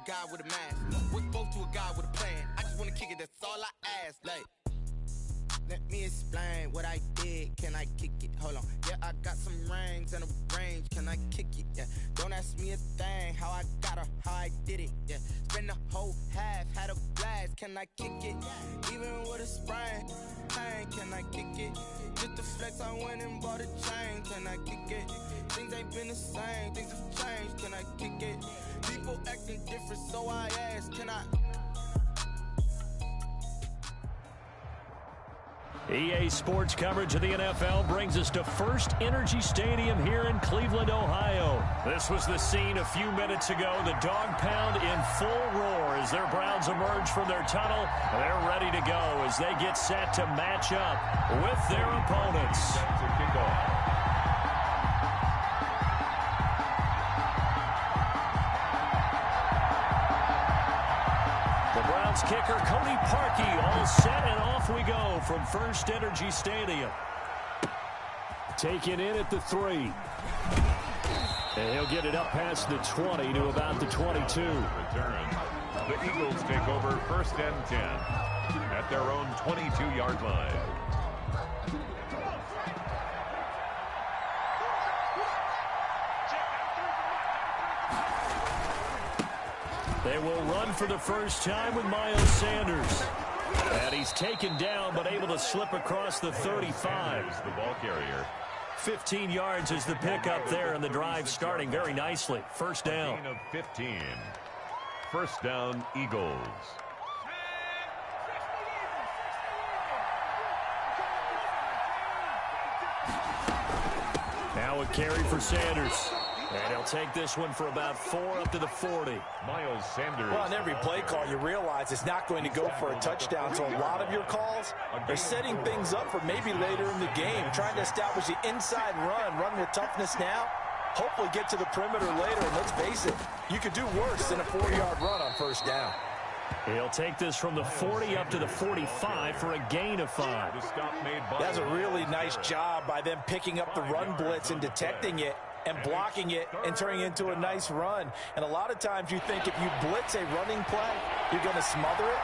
guy with a mask. What spoke to a guy with a plan? I just wanna kick it, that's all I ask. Like, let me explain what I did. Can I kick it? Hold on. Yeah, I got some rings and a range. Can I kick it? Yeah. Don't ask me a thing. How I got her, how I did it. Yeah. Spend the whole half, had a blast. Can I kick it? Even with a sprain. Pain, can I kick it? Just to flex, I went and bought a chain. Can I kick it? Things ain't been the same. Things have changed. Can I kick it? People acting different, so I ask. Can I? EA Sports coverage of the NFL brings us to First Energy Stadium here in Cleveland, Ohio. This was the scene a few minutes ago. The dog pound in full roar as their Browns emerge from their tunnel. They're ready to go as they get set to match up with their opponents. That's a kickoff. Kicker Cody Parkey all set, and off we go from First Energy Stadium. Taken in at the 3. And he'll get it up past the 20 to about the 22. Return. The Eagles take over 1st and 10 at their own 22-yard line. They will run for the first time with Miles Sanders. And he's taken down but able to slip across the 35. The ball carrier. 15 yards is the pickup there, and the drive starting very nicely. First down. Gain of 15. First down, Eagles. Now a carry for Sanders. And he'll take this one for about 4 up to the 40. Miles Sanders. Well, on every play call, you realize it's not going to go for a touchdown. So a lot of your calls are setting things up for maybe later in the game, trying to establish the inside run with toughness now. Hopefully get to the perimeter later. And let's face it, you could do worse than a 4-yard run on first down. He'll take this from the 40 up to the 45 for a gain of 5. That's a really nice job by them picking up the run blitz and detecting it and blocking it and turning it into a nice run. And a lot of times you think if you blitz a running play, you're going to smother it.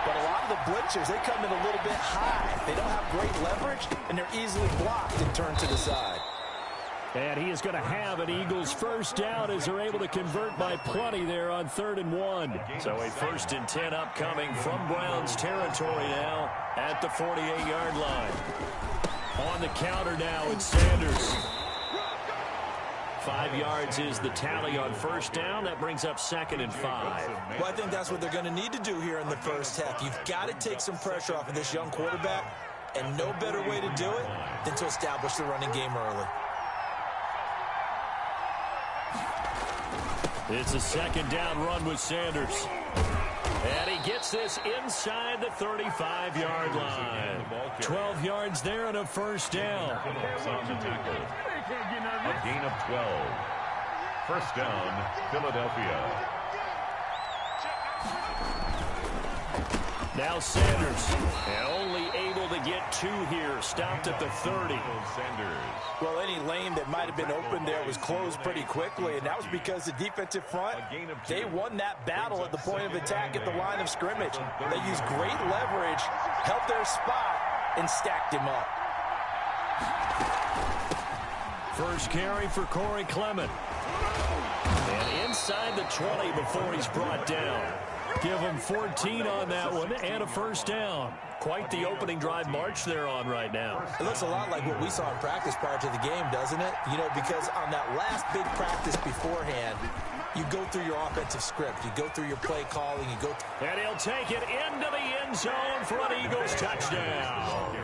But a lot of the blitzers, they come in a little bit high. They don't have great leverage, and they're easily blocked and turned to the side. And he is going to have an Eagles first down as they're able to convert by plenty there on 3rd and 1. So a 1st and 10 upcoming from Browns territory now at the 48-yard line. On the counter now, it's Sanders. 5 yards is the tally on first down. That brings up 2nd and 5. Well, I think that's what they're going to need to do here in the first half. You've got to take some pressure off of this young quarterback, and no better way to do it than to establish the running game early. It's a 2nd down run with Sanders. And he gets this inside the 35-yard line. 12 yards there and a first down. A gain of 12. First down, Philadelphia. Now Sanders, and only able to get 2 here, stopped at the 30. Sanders. Well, any lane that might have been open there was closed pretty quickly, and that was because the defensive front, they won that battle at the point of attack at the line of scrimmage. They used great leverage, helped their spot, and stacked him up. First carry for Corey Clement. And inside the 20 before he's brought down. Give him 14 on that one and a first down. Quite the opening drive march they're on right now. It looks a lot like what we saw in practice prior to the game, doesn't it? You know, because on that last big practice beforehand, you go through your offensive script. You go through your play calling. You go. And he'll take it into the end zone for an Eagles touchdown.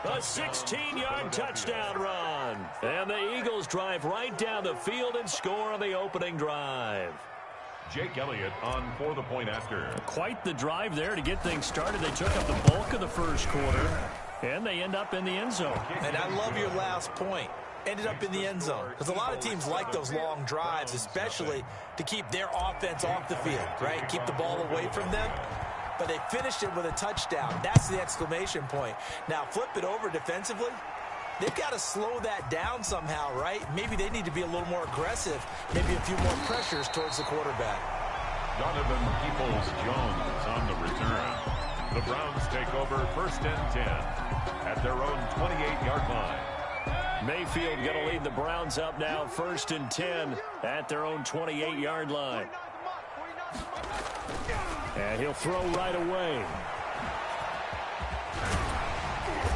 A 16-yard touchdown run. And the Eagles drive right down the field and score on the opening drive. Jake Elliott on for the point after. Quite the drive there to get things started. They took up the bulk of the first quarter, and they end up in the end zone. And I love your last point. Ended up in the end zone. Because a lot of teams like those long drives, especially to keep their offense off the field, right? Keep the ball away from them. But they finished it with a touchdown. That's the exclamation point. Now, flip it over defensively. They've got to slow that down somehow, right? Maybe they need to be a little more aggressive. Maybe a few more pressures towards the quarterback. Donovan Peoples-Jones on the return. The Browns take over 1st and 10 at their own 28-yard line. Mayfield going to lead the Browns up now 1st and 10 at their own 28-yard line. And he'll throw right away.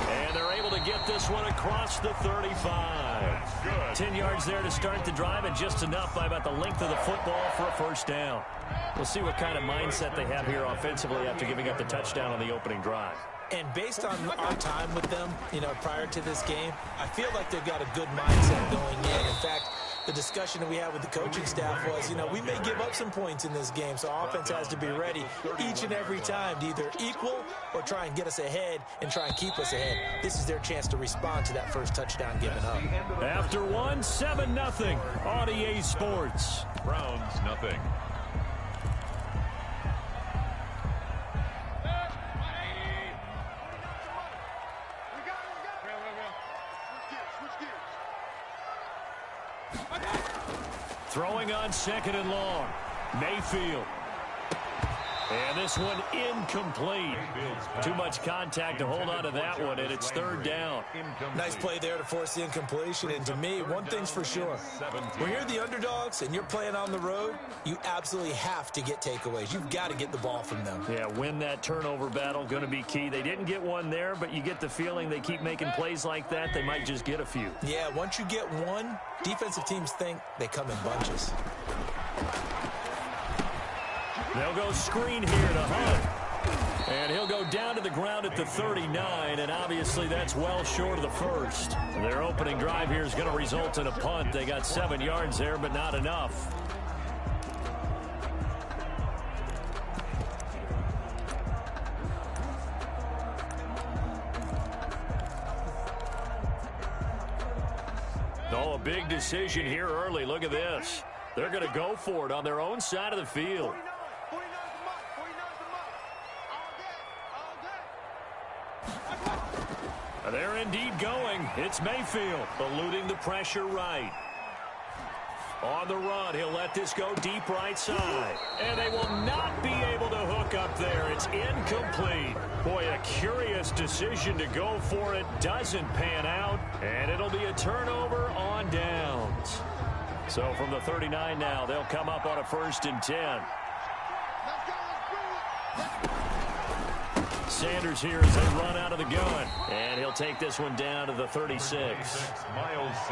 And they're able to get this one across the 35. 10 yards there to start the drive, and just enough by about the length of the football for a first down. We'll see what kind of mindset they have here offensively after giving up the touchdown on the opening drive. And based on our time with them, prior to this game, I feel like they've got a good mindset going in. In fact, the discussion that we had with the coaching staff was, we may give up some points in this game, so our offense has to be ready each and every time to either equal or try and get us ahead and try and keep us ahead. This is their chance to respond to that first touchdown given up. After 7-0 on EA Sports. Browns nothing. Throwing on 2nd and long. Mayfield. And this one incomplete. Too much contact to hold on to that one, and it's 3rd down. Nice play there to force the incompletion. And to me, one thing's for sure. When you're the underdogs and you're playing on the road, you absolutely have to get takeaways. You've got to get the ball from them. Yeah, win that turnover battle, going to be key. They didn't get one there, but you get the feeling they keep making plays like that, they might just get a few. Yeah, once you get one, defensive teams think they come in bunches. They'll go screen here to Hunt. And he'll go down to the ground at the 39, and obviously that's well short of the first. Their opening drive here is going to result in a punt. They got 7 yards there, but not enough. Oh, a big decision here early. Look at this. They're going to go for it on their own side of the field. They're indeed going. It's Mayfield eluding the pressure right. On the run, he'll let this go deep right side. And they will not be able to hook up there. It's incomplete. Boy, a curious decision to go for it. Doesn't pan out. And it'll be a turnover on downs. So from the 39 now, they'll come up on a 1st and 10. Sanders here as they run out of the gun. And he'll take this one down to the 36.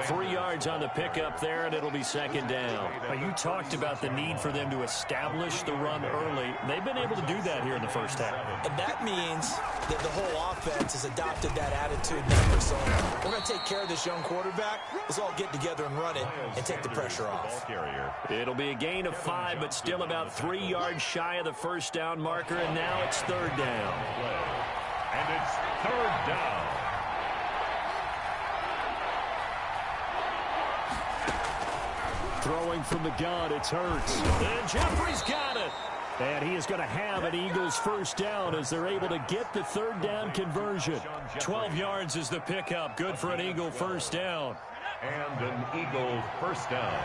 3 yards on the pickup there, and it'll be 2nd down. Now, you talked about the need for them to establish the run early. They've been able to do that here in the first half. And that means that the whole offense has adopted that attitude and that persona. We're going to take care of this young quarterback. Let's all get together and run it and take the pressure off. It'll be a gain of 5, but still about 3 yards shy of the first down marker, and now it's 3rd down. And it's 3rd down. Throwing from the gun, it's Hurts. And Jeffrey's got it. And he is going to have an Eagles first down as they're able to get the 3rd down conversion. 12 yards is the pickup. Good for an Eagle first down. And an Eagle first down.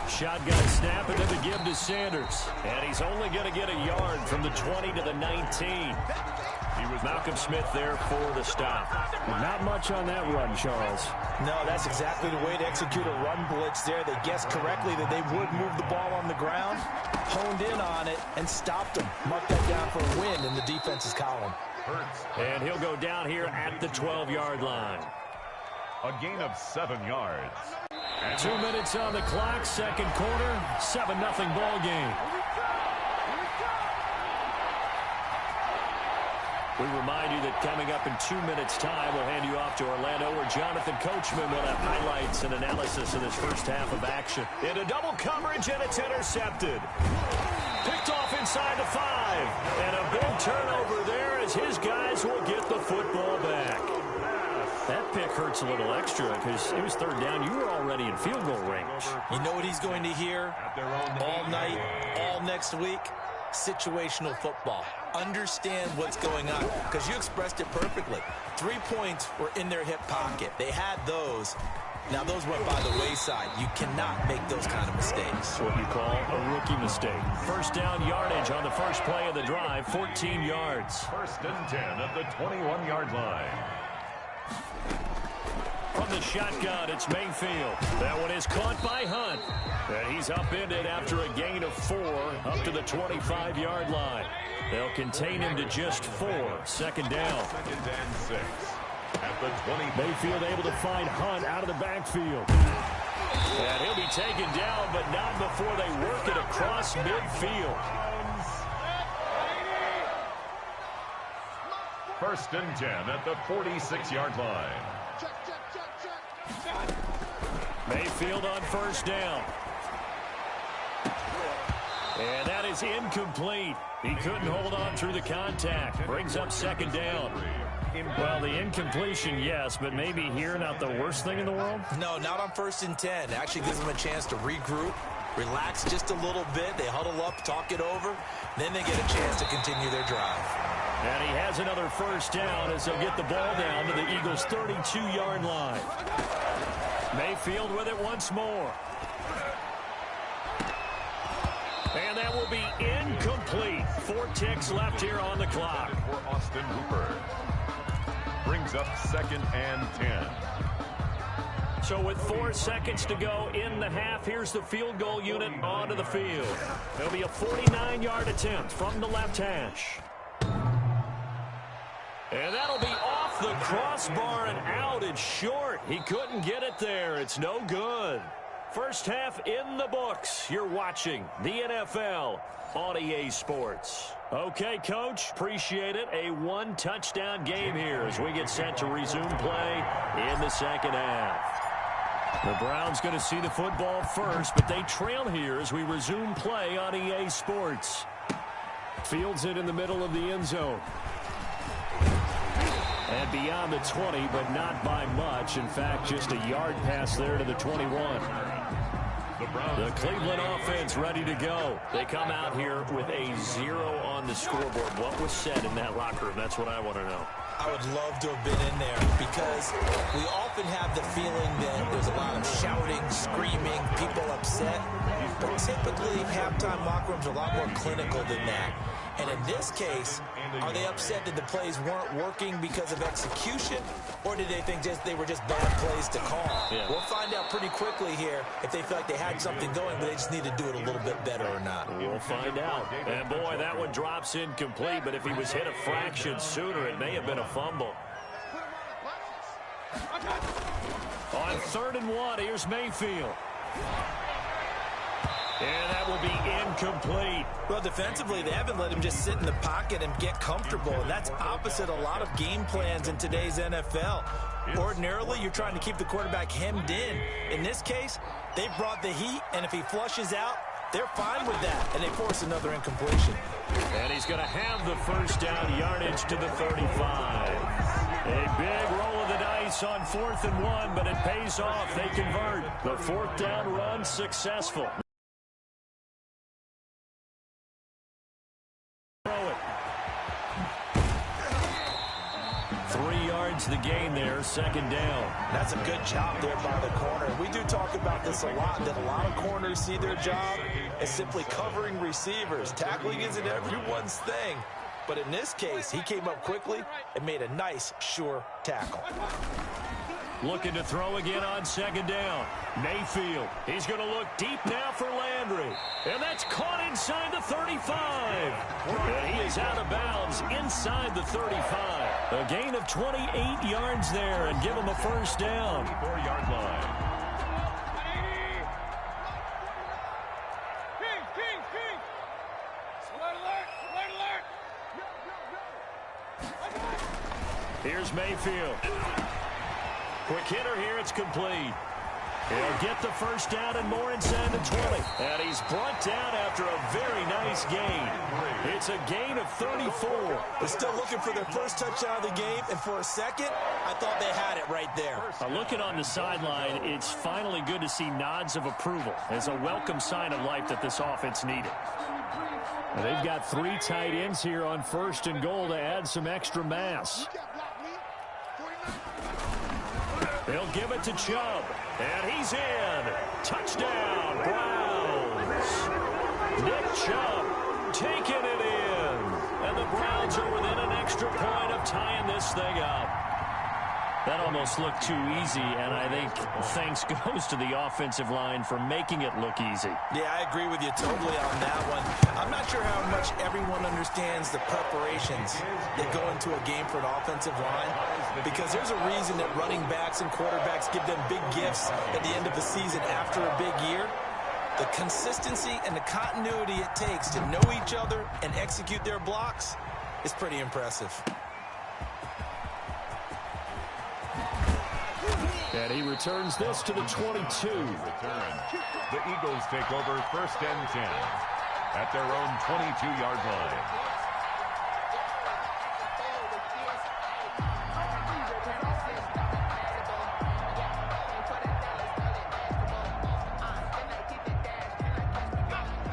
Shotgun snap into the give to Sanders. And he's only going to get a yard from the 20 to the 19. He was Malcolm Smith there for the stop. Not much on that run, Charles. No, that's exactly the way to execute a run blitz there. They guessed correctly that they would move the ball on the ground, honed in on it, and stopped them. Marked that down for a win in the defense's column. And he'll go down here at the 12-yard line. A gain of 7 yards. 2 minutes on the clock, 2nd quarter, 7-0 ball game. We remind you that coming up in 2 minutes' time, we'll hand you off to Orlando, where Jonathan Coachman will have highlights and analysis of this first half of action. Into double coverage, and it's intercepted. Picked off inside the 5. And a big turnover there as his guys will get the football back. That pick hurts a little extra because it was 3rd down. You were already in field goal range. You know what he's going to hear all night, all next week? Situational football. understand what's going on, because you expressed it perfectly. 3 points were in their hip pocket. They had those. Now, those went by the wayside. You cannot make those kind of mistakes. That's what you call a rookie mistake. First down yardage on the first play of the drive, 14 yards. First and 10 at the 21-yard line. From the shotgun, it's Mayfield. That one is caught by Hunt. And he's upended after a gain of 4 up to the 25-yard line. They'll contain him to just 4. Second down. Second and 6. At the 20. Mayfield able to find Hunt out of the backfield. And he'll be taken down, but not before they work it across midfield. First and 10 at the 46-yard line. Mayfield on first down. And that is incomplete. He couldn't hold on through the contact. Brings up second down. Well, the incompletion, yes, but maybe here not the worst thing in the world? No, not on first and 10. Actually gives them a chance to regroup, relax just a little bit. They huddle up, talk it over. Then they get a chance to continue their drive. And he has another first down as they'll get the ball down to the Eagles' 32-yard line. Mayfield with it once more. And that will be incomplete. 4 ticks left here on the clock. For Austin Hooper. Brings up second and 10. So with 4 seconds to go in the half, here's the field goal unit onto the field. There'll be a 49-yard attempt from the left hash. And that'll be off the crossbar and out. It's short. He couldn't get it there. It's no good. First half in the books. You're watching the NFL on EA Sports. Okay, Coach, appreciate it. A 1-touchdown game here as we get set to resume play in the second half. The Browns going to see the football first, but they trail here as we resume play on EA Sports. Fields it in the middle of the end zone. And beyond the 20, but not by much. In fact, just a yard pass there to the 21. The Cleveland offense ready to go. They come out here with a 0 on the scoreboard. What was said in that locker room? That's what I want to know. I would love to have been in there because we often have the feeling that there's a lot of shouting, screaming, people upset. But typically, halftime locker rooms are a lot more clinical than that. And in this case, are they upset that the plays weren't working because of execution, or did they think they were just bad plays to call? Yeah. We'll find out pretty quickly here if they feel like they had something going, but they just need to do it a little bit better or not. We'll find out. And, boy, that one drops incomplete, but if he was hit a fraction sooner, it may have been a fumble. On 3rd and 1, here's Mayfield. And that will be incomplete. Well, defensively, they haven't let him just sit in the pocket and get comfortable, and that's opposite a lot of game plans in today's NFL. Ordinarily, you're trying to keep the quarterback hemmed in. In this case, they brought the heat, and if he flushes out, they're fine with that, and they force another incompletion. And he's going to have the first down yardage to the 35. A big roll of the dice on 4th and 1, but it pays off. They convert. The 4th down run successful. 3 yards the gain there, second down. That's a good job there by the corner. We do talk about this a lot, that a lot of corners see their job as simply covering receivers. Tackling isn't everyone's thing. But in this case, he came up quickly and made a nice, sure tackle. Looking to throw again on second down. Mayfield. He's going to look deep now for Landry. And that's caught inside the 35. And he is out of bounds inside the 35. A gain of 28 yards there and give him a first down. 4-yard line. Here's Mayfield. Quick hitter here, it's complete. He'll get the first down and more inside the 20. And he's brought down after a very nice gain. It's a gain of 34. They're still looking for their first touchdown of the game, and for a second, I thought they had it right there. Looking on the sideline, it's finally good to see nods of approval as a welcome sign of life that this offense needed. And they've got 3 tight ends here on 1st and goal to add some extra mass. They'll give it to Chubb, and he's in. Touchdown, Browns. Nick Chubb taking it in. And the Browns are within an extra point of tying this thing up. That almost looked too easy, and I think thanks goes to the offensive line for making it look easy. Yeah, I agree with you totally on that one. I'm not sure how much everyone understands the preparations that go into a game for an offensive line, because there's a reason that running backs and quarterbacks give them big gifts at the end of the season after a big year. The consistency and the continuity it takes to know each other and execute their blocks is pretty impressive. And he returns this to the 22. The Eagles take over 1st and 10 at their own 22-yard line.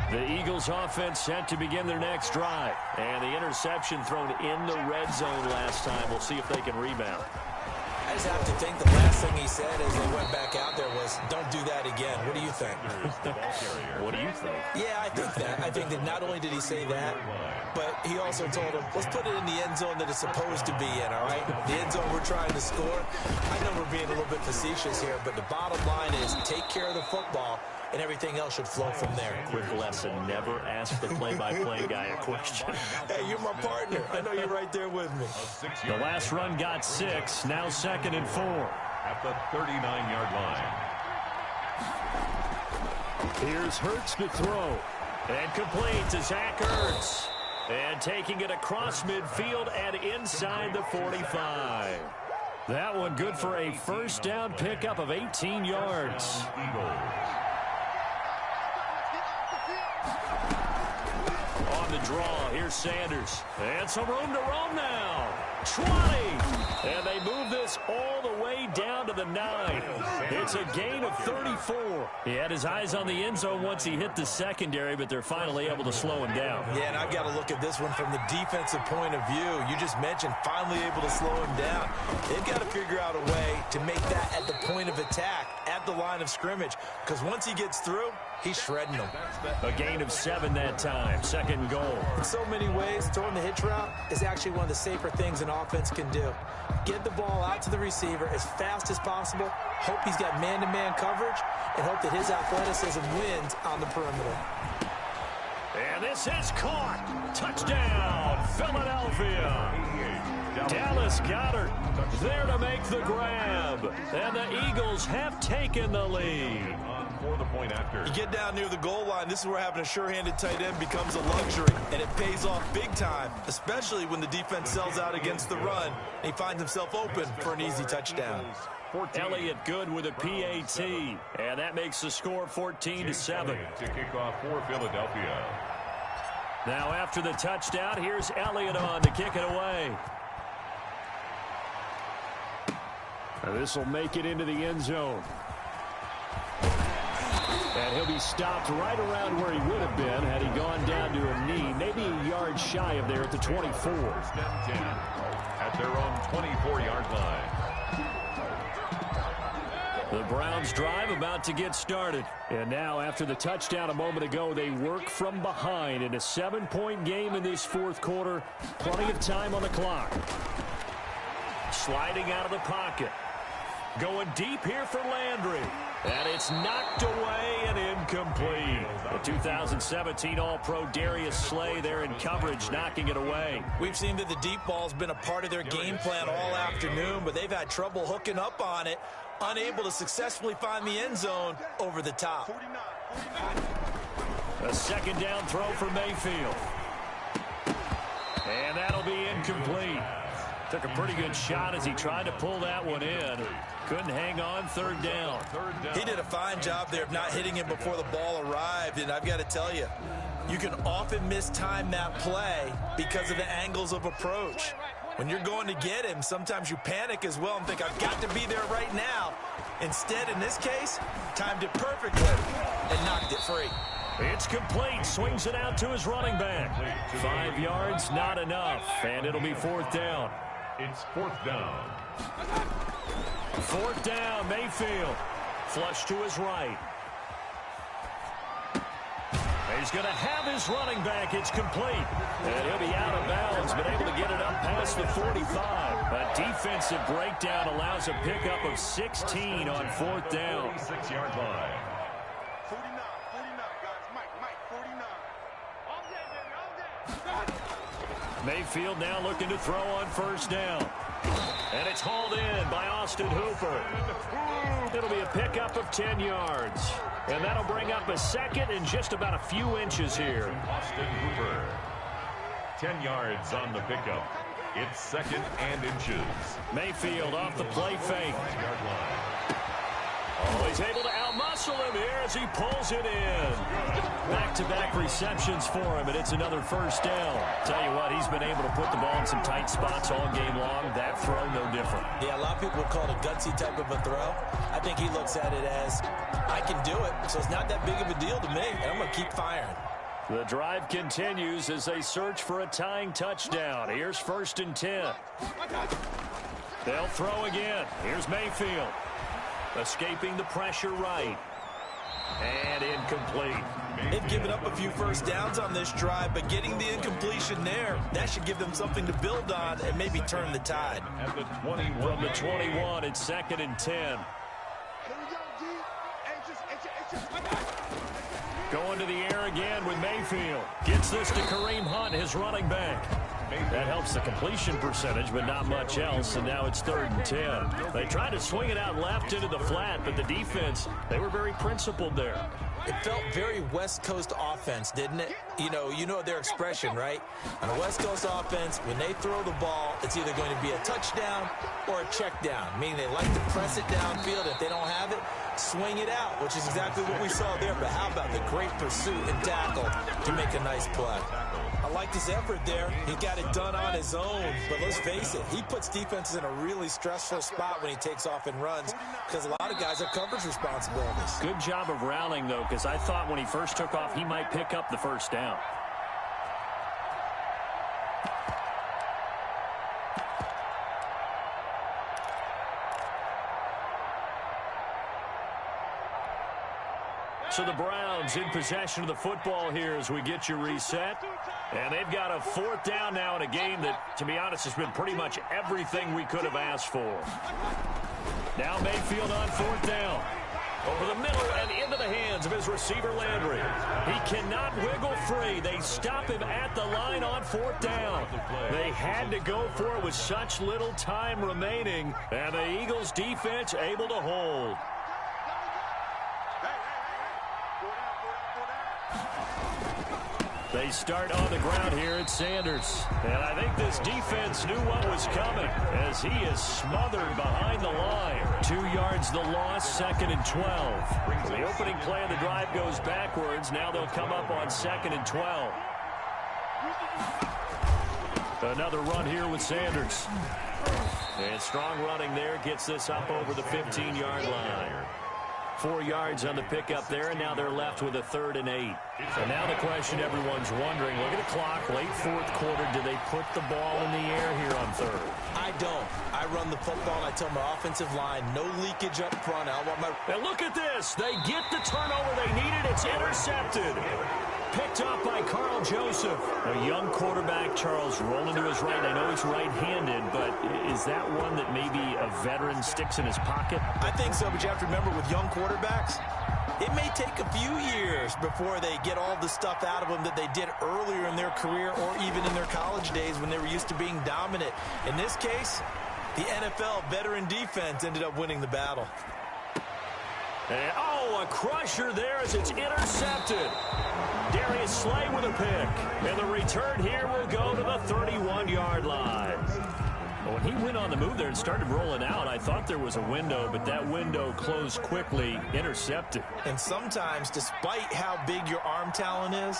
The Eagles offense set to begin their next drive. And the interception thrown in the red zone last time. We'll see if they can rebound. I just have to think the last thing he said as they went back out there was, don't do that again. What do you think? What do you think? Yeah, I think that. I think that not only did he say that, but he also told him, let's put it in the end zone that it's supposed to be in, all right? The end zone we're trying to score. I know we're being a little bit facetious here, but the bottom line is take care of the football, and everything else should flow from there. Quick lesson, never ask the play-by-play guy a question. Hey, you're my partner. I know you're right there with me. The last run got 6, now 2nd and 4. At the 39-yard line. Here's Hurts to throw. And complete to Zach Ertz. And taking it across midfield and inside the 45. That one good for a first down pickup of 18 yards. On the draw, here's Sanders. And some room to roam now. 20. And they move this all the way down to the 9. It's a gain of 34. He had his eyes on the end zone once he hit the secondary, but they're finally able to slow him down. Yeah, and I've got to look at this one from the defensive point of view. You just mentioned finally able to slow him down. They've got to figure out a way to make that at the point of attack, at the line of scrimmage, because once he gets through, he's shredding them. A gain of 7 that time. 2nd goal. In so many ways, throwing the hitch route is actually one of the safer things an offense can do. Get the ball out to the receiver as fast as possible, hope he's got man-to-man coverage, and hope that his athleticism wins on the perimeter. And this is caught. Touchdown, Philadelphia. Dallas Goedert there to make the grab. And the Eagles have taken the lead. For the point after. You get down near the goal line, this is where having a sure-handed tight end becomes a luxury, and it pays off big time, especially when the defense sells out against the run, and he finds himself open for an easy touchdown. Elliott good with a PAT, and that makes the score 14-7. To kick off for Philadelphia. Now after the touchdown, here's Elliott on to kick it away. This will make it into the end zone. And he'll be stopped right around where he would have been had he gone down to a knee, maybe a yard shy of there at the 24. 1st and 10 at their own 24-yard line. The Browns drive about to get started. And now after the touchdown a moment ago, they work from behind in a 7-point game in this 4th quarter. Plenty of time on the clock. Sliding out of the pocket. Going deep here for Landry. And it's knocked away and incomplete. The 2017 All-Pro Darius Slay there in coverage, knocking it away. We've seen that the deep ball's been a part of their game plan all afternoon, but they've had trouble hooking up on it, unable to successfully find the end zone over the top. A 2nd down throw for Mayfield. And that'll be incomplete. Took a pretty good shot as he tried to pull that one in. Couldn't hang on. Third down. He did a fine job there of not hitting him before the ball arrived, and I've got to tell you, you can often mistime that play because of the angles of approach. When you're going to get him, sometimes you panic as well and think, I've got to be there right now. Instead, in this case, timed it perfectly and knocked it free. It's complete. Swings it out to his running back. 5 yards, not enough, and it'll be fourth down. It's fourth down. Fourth down, Mayfield. Flush to his right. He's going to have his running back. It's complete. And he'll be out of bounds, but able to get it up past the 45. A defensive breakdown allows a pickup of 16 on fourth down. 46-yard line. 49, guys. Mike, 49. All day, baby, all day. Mayfield now looking to throw on first down. And it's hauled in by Austin Hooper. It'll be a pickup of 10 yards. And that'll bring up a second and just about a few inches here. Austin Hooper. 10 yards on the pickup. It's second and inches. Mayfield off the play fake. Oh, he's able to outmuscle him here as he pulls it in. Back-to-back receptions for him, and it's another first down. Tell you what, he's been able to put the ball in some tight spots all game long. That throw, no different. Yeah, a lot of people would call it a gutsy type of a throw. I think he looks at it as, I can do it, so it's not that big of a deal to me, and I'm going to keep firing. The drive continues as they search for a tying touchdown. Here's first and 10. They'll throw again. Here's Mayfield. Escaping the pressure right. And incomplete. They've given up a few first downs on this drive, but getting the incompletion there, that should give them something to build on and maybe turn the tide. At the 21. From the 21, it's second and 10. Here we go, D. Going to the air again with Mayfield. Gets this to Kareem Hunt, his running back. That helps the completion percentage, but not much else, and now it's third and 10. They tried to swing it out left into the flat, but the defense, they were very principled there. It felt very West Coast offense, didn't it? You know their expression, right? On a West Coast offense, when they throw the ball, it's either going to be a touchdown or a check down, meaning they like to press it downfield. If they don't have it, swing it out, which is exactly what we saw there. But how about the great pursuit and tackle to make a nice play? I liked his effort there. He got it done on his own. But let's face it, he puts defenses in a really stressful spot when he takes off and runs because a lot of guys have coverage responsibilities. Good job of rallying, though, because I thought when he first took off, he might pick up the first down. So the Browns in possession of the football here as we get you reset. And they've got a fourth down now in a game that, to be honest, has been pretty much everything we could have asked for. Now Mayfield on fourth down. Over the middle and into the hands of his receiver, Landry. He cannot wiggle free. They stop him at the line on fourth down. They had to go for it with such little time remaining. And the Eagles defense able to hold. They start on the ground here at Sanders. And I think this defense knew what was coming as he is smothered behind the line. 2 yards the loss, second and 12. The opening play of the drive goes backwards. Now they'll come up on second and 12. Another run here with Sanders. And strong running there gets this up over the 15-yard line. 4 yards on the pickup there, and now they're left with a 3rd and 8. And now the question everyone's wondering, look at the clock, late fourth quarter, do they put the ball in the air here on third? I don't. I run the football, and I tell my offensive line, no leakage up front. I want my... And look at this. They get the turnover they needed. It's intercepted. Picked up by Carl Joseph. A young quarterback, Charles, rolling to his right. I know he's right-handed, but is that one that maybe a veteran sticks in his pocket? I think so, but you have to remember with young quarterbacks, it may take a few years before they get all the stuff out of them that they did earlier in their career or even in their college days when they were used to being dominant. In this case, the NFL veteran defense ended up winning the battle. And, a crusher there as it's intercepted. Darius Slay with a pick. And the return here will go to the 31-yard line. When he went on the move there and started rolling out, I thought there was a window, but that window closed quickly, intercepted. And sometimes, despite how big your arm talent is,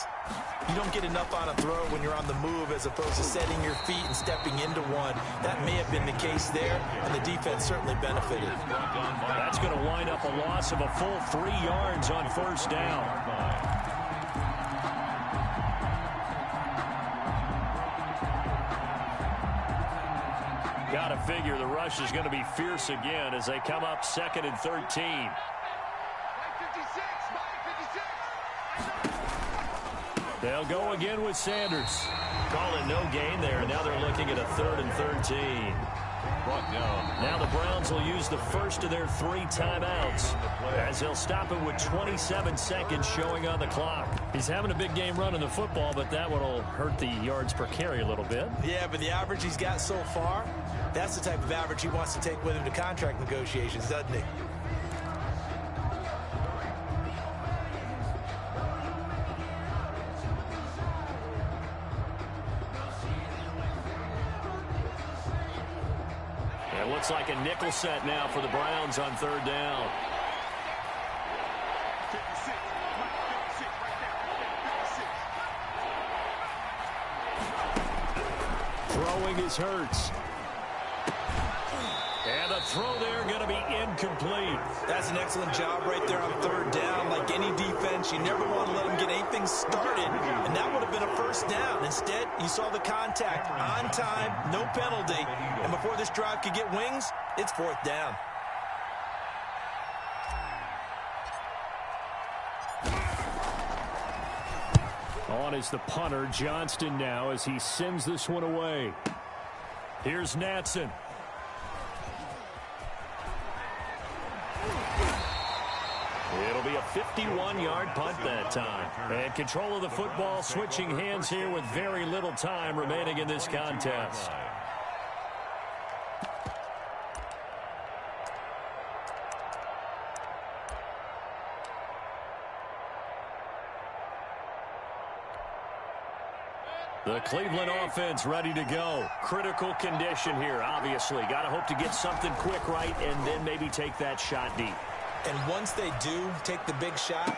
you don't get enough on a throw when you're on the move as opposed to setting your feet and stepping into one. That may have been the case there, and the defense certainly benefited. That's going to wind up a loss of a full 3 yards on first down. Got to figure the rush is going to be fierce again as they come up 2nd and 13. They'll go again with Sanders. Call it no gain there. Now they're looking at a 3rd and 13. Now the Browns will use the first of their 3 timeouts as they'll stop it with 27 seconds showing on the clock. He's having a big game running the football, but that one will hurt the yards per carry a little bit. Yeah, but the average he's got so far, that's the type of average he wants to take with him to contract negotiations, doesn't he? It looks like a nickel set now for the Browns on 3rd down. 56. Throwing is Hurts. And the throw there going to be incomplete. That's an excellent job right there on 3rd down. Like any defense, you never want to let them get anything started, and that would have been a first down. Instead, you saw the contact on time, no penalty, and before this drive could get wings, it's 4th down. On is the punter, Johnston, now as he sends this one away. Here's Natson. It'll be a 51-yard punt that time. And control of the football switching hands here with very little time remaining in this contest. The Cleveland offense ready to go. Critical condition here, obviously. Got to hope to get something quick right and then maybe take that shot deep. And once they do take the big shot,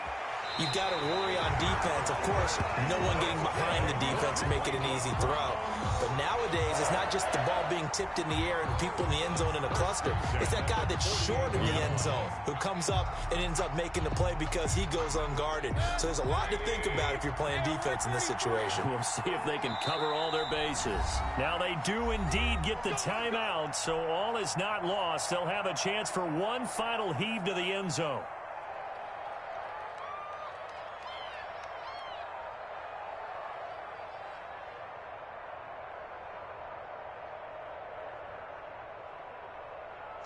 you've got to worry on defense. Of course, no one getting behind the defense and make it an easy throw. But nowadays, it's not just the ball being tipped in the air and people in the end zone in a cluster. It's that guy that's short of the end zone who comes up and ends up making the play because he goes unguarded. So there's a lot to think about if you're playing defense in this situation. We'll see if they can cover all their bases. Now they do indeed get the timeout, so all is not lost. They'll have a chance for one final heave to the end zone.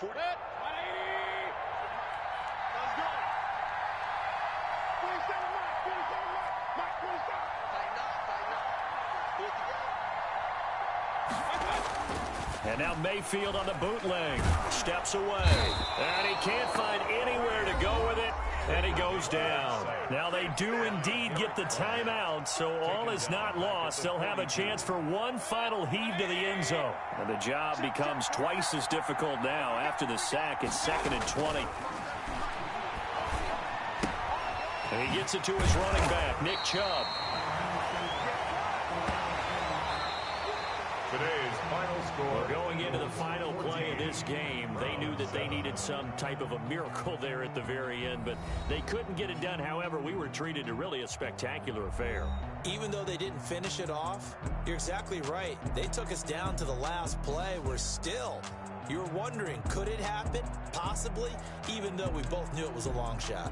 Let's go. 27, Mike, 27. And now Mayfield on the bootleg. Steps away. And he can't find anywhere to go with it. And he goes down. Now they do indeed get the timeout, so all is not lost. They'll have a chance for one final heave to the end zone. And the job becomes twice as difficult now after the sack. It's 2nd and 20. And he gets it to his running back, Nick Chubb. Today's final score. Going into the final play of this game, they knew that they needed some type of a miracle there at the very end, but they couldn't get it done. However, we were treated to really a spectacular affair. Even though they didn't finish it off, you're exactly right. They took us down to the last play. We're still, you're wondering, could it happen? Possibly, even though we both knew it was a long shot.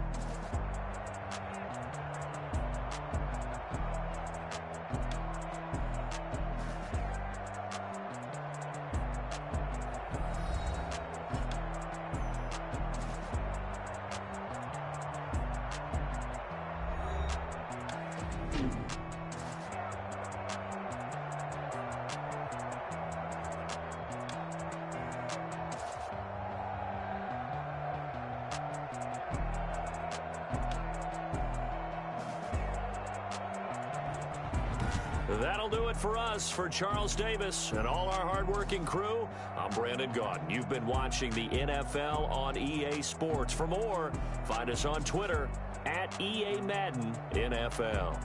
That'll do it for us. For Charles Davis and all our hardworking crew, I'm Brandon Gaudin. You've been watching the NFL on EA Sports. For more, find us on Twitter at EA Madden NFL.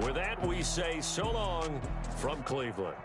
With that, we say so long from Cleveland.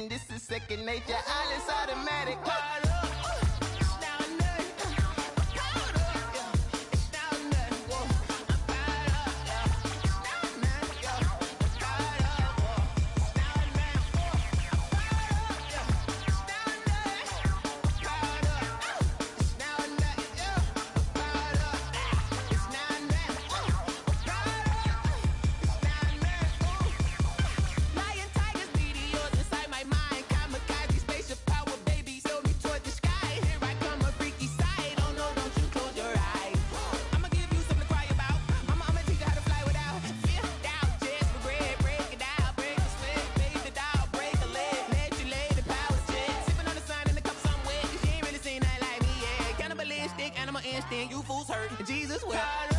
This is second nature. All is automatic. You fools hurt. Jesus will.